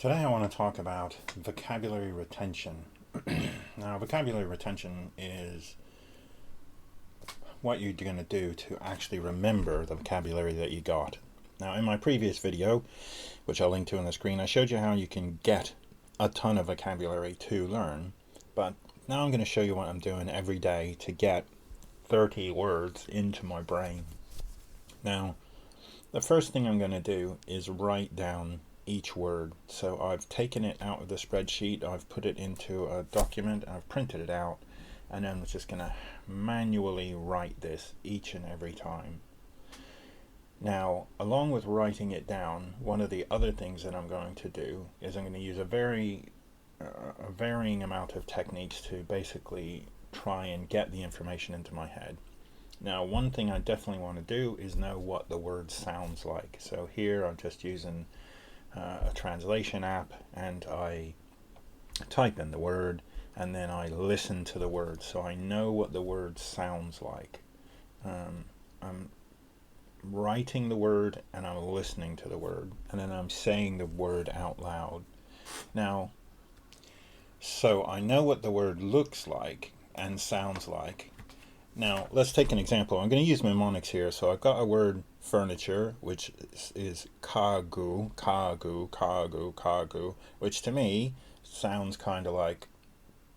Today I want to talk about vocabulary retention. Now, vocabulary retention is what you're going to do to actually remember the vocabulary that you got. Now, in my previous video, which I'll link to on the screen, I showed you how you can get a ton of vocabulary to learn, but now I'm going to show you what I'm doing every day to get 30 words into my brain. Now, the first thing I'm going to do is write down each word. So I've taken it out of the spreadsheet, I've put it into a document, I've printed it out, and then I'm just going to manually write this each and every time. Now, along with writing it down, one of the other things that I'm going to do is I'm going to use a varying amount of techniques to basically try and get the information into my head. Now, one thing I definitely want to do is know what the word sounds like. So here I'm just using a translation app, and I type in the word and then I listen to the word so I know what the word sounds like. I'm writing the word and I'm listening to the word, and then I'm saying the word out loud. Now, so I know what the word looks like and sounds like. Now, let's take an example. I'm going to use mnemonics here. So I've got a word furniture, which is kagu, kagu, kagu, kagu, which to me sounds kind of like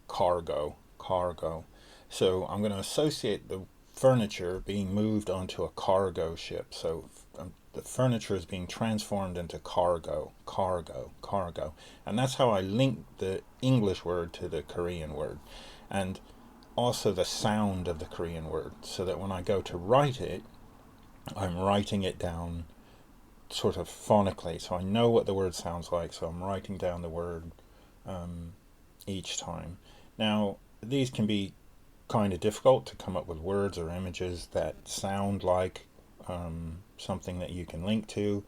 cargo, cargo. So I'm going to associate the furniture being moved onto a cargo ship. So the furniture is being transformed into cargo, cargo, cargo. And that's how I link the English word to the Korean word. And also the sound of the Korean word, so that when I go to write it, I'm writing it down sort of phonically, so I know what the word sounds like, so I'm writing down the word each time. Now, these can be kind of difficult to come up with words or images that sound like something that you can link to,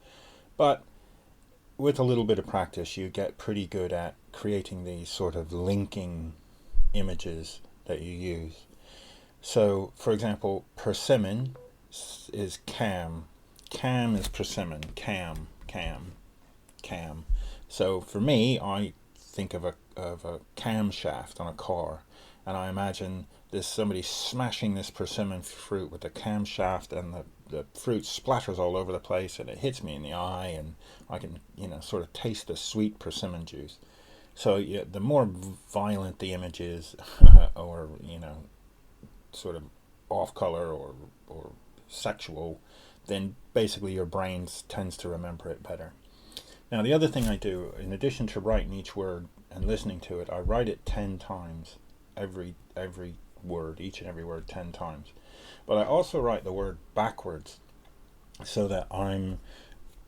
but with a little bit of practice you get pretty good at creating these sort of linking images that you use. So, for example, persimmon is cam. Cam is persimmon. Cam, cam, cam. So for me, I think of a camshaft on a car, and I imagine there's somebody smashing this persimmon fruit with a camshaft, and the fruit splatters all over the place, and it hits me in the eye, and I can sort of taste the sweet persimmon juice. So yeah, the more violent the image is, or sort of off color or sexual, then basically your brain tends to remember it better. Now, the other thing I do, in addition to writing each word and listening to it, I write it 10 times, every word, each and every word 10 times. But I also write the word backwards, so that I'm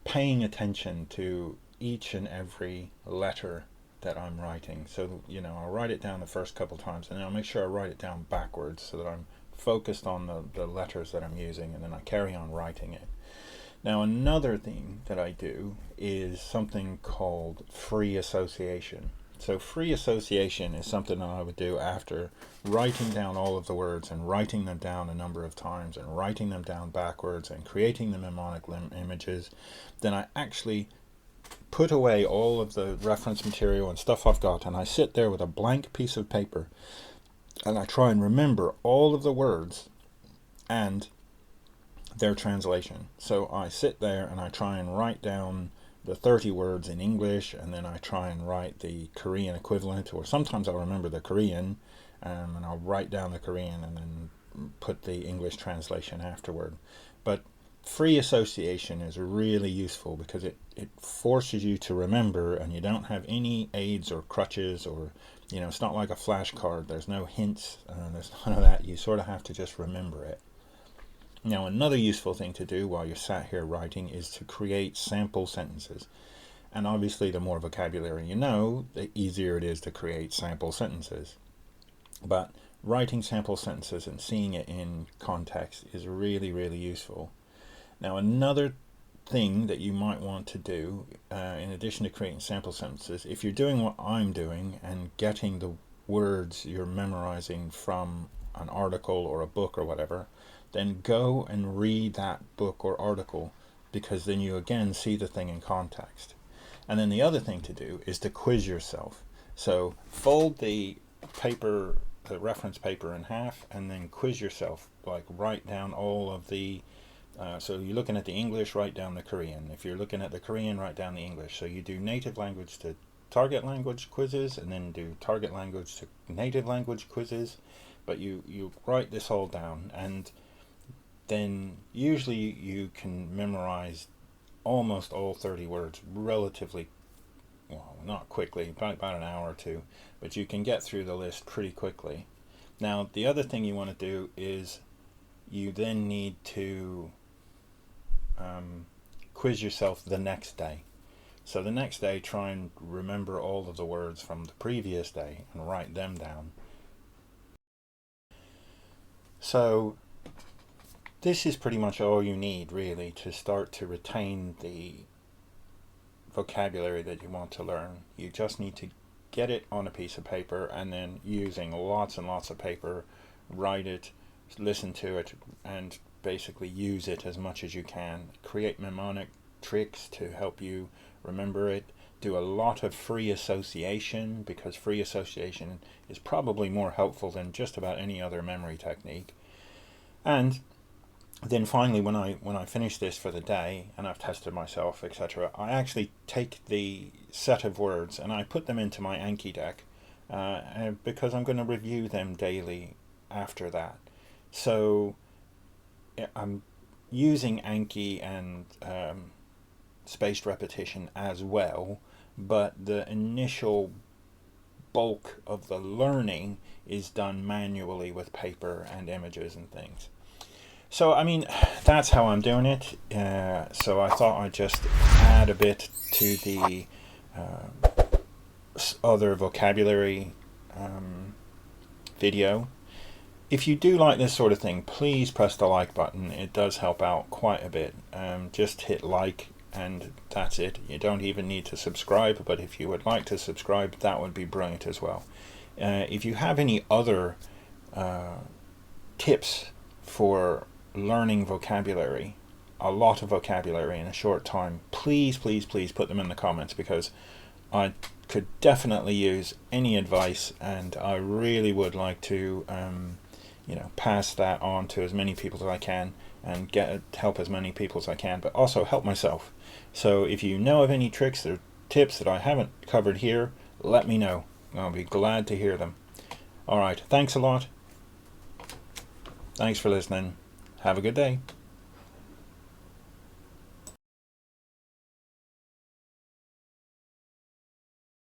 paying attention to each and every letter that I'm writing. So I'll write it down the first couple times, and then I'll make sure I write it down backwards so that I'm focused on the letters that I'm using, and then I carry on writing it. Now, another thing that I do is something called free association. So free association is something that I would do after writing down all of the words and writing them down a number of times and writing them down backwards and creating the mnemonic images. Then I actually put away all of the reference material and stuff I've got, and I sit there with a blank piece of paper and I try and remember all of the words and their translation. So I sit there and I try and write down the 30 words in English, and then I try and write the Korean equivalent, or sometimes I'll remember the Korean and I'll write down the Korean and then put the English translation afterward. But free association is really useful because it forces you to remember, and you don't have any aids or crutches, or it's not like a flashcard. There's no hints, there's none of that. You sort of have to just remember it. Now, another useful thing to do while you're sat here writing is to create sample sentences. And obviously the more vocabulary you know, the easier it is to create sample sentences. But writing sample sentences and seeing it in context is really, really useful. Now, another thing that you might want to do, in addition to creating sample sentences, if you're doing what I'm doing and getting the words you're memorizing from an article or a book or whatever, then go and read that book or article, because then you again see the thing in context. And then the other thing to do is to quiz yourself. So fold the paper, the reference paper in half, and then quiz yourself. Like write down all of the, so you're looking at the English, write down the Korean. If you're looking at the Korean, write down the English. So you do native language to target language quizzes, and then do target language to native language quizzes. But you write this all down, and then usually you can memorize almost all 30 words relatively, well, not quickly, about an hour or two, but you can get through the list pretty quickly. Now, the other thing you want to do is you then need to quiz yourself the next day. So the next day, try and remember all of the words from the previous day and write them down. So this is pretty much all you need, really, to start to retain the vocabulary that you want to learn. You just need to get it on a piece of paper, and then using lots and lots of paper, write it, listen to it, and basically use it as much as you can. Create mnemonic tricks to help you remember it. Do a lot of free association, because free association is probably more helpful than just about any other memory technique. And then finally, when I finish this for the day and I've tested myself, etc., I actually take the set of words and I put them into my Anki deck, because I'm going to review them daily after that. So I'm using Anki and spaced repetition as well, but the initial bulk of the learning is done manually with paper and images and things. So, I mean, that's how I'm doing it. So I thought I'd just add a bit to the other vocabulary video. If you do like this sort of thing, please press the like button. It does help out quite a bit. Just hit like and that's it. You don't even need to subscribe, but if you would like to subscribe, that would be brilliant as well. If you have any other tips for learning vocabulary, a lot of vocabulary in a short time, please put them in the comments, because I could definitely use any advice, and I really would like to pass that on to as many people as I can, and help as many people as I can, but also help myself. So if you know of any tricks or tips that I haven't covered here, let me know. I'll be glad to hear them. Alright, thanks a lot. Thanks for listening. Have a good day.